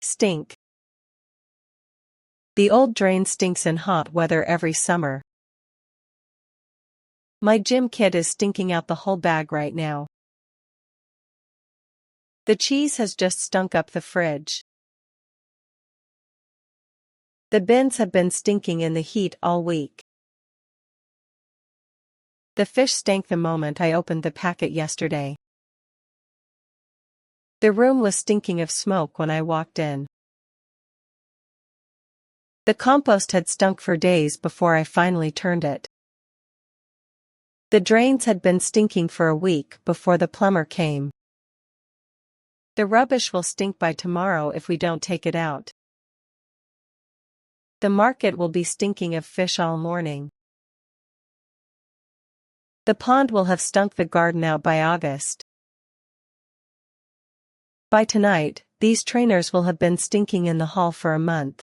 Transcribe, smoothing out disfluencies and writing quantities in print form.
Stink. The old drain stinks in hot weather every summer. My gym kit is stinking out the whole bag right now. The cheese has just stunk up the fridge. The bins have been stinking in the heat all week. The fish stank the moment I opened the packet yesterday. The room was stinking of smoke when I walked in. The compost had stunk for days before I finally turned it. The drains had been stinking for a week before the plumber came. The rubbish will stink by tomorrow if we don't take it out. The market will be stinking of fish all morning. The pond will have stunk the garden out by August. By tonight, these trainers will have been stinking in the hall for a month.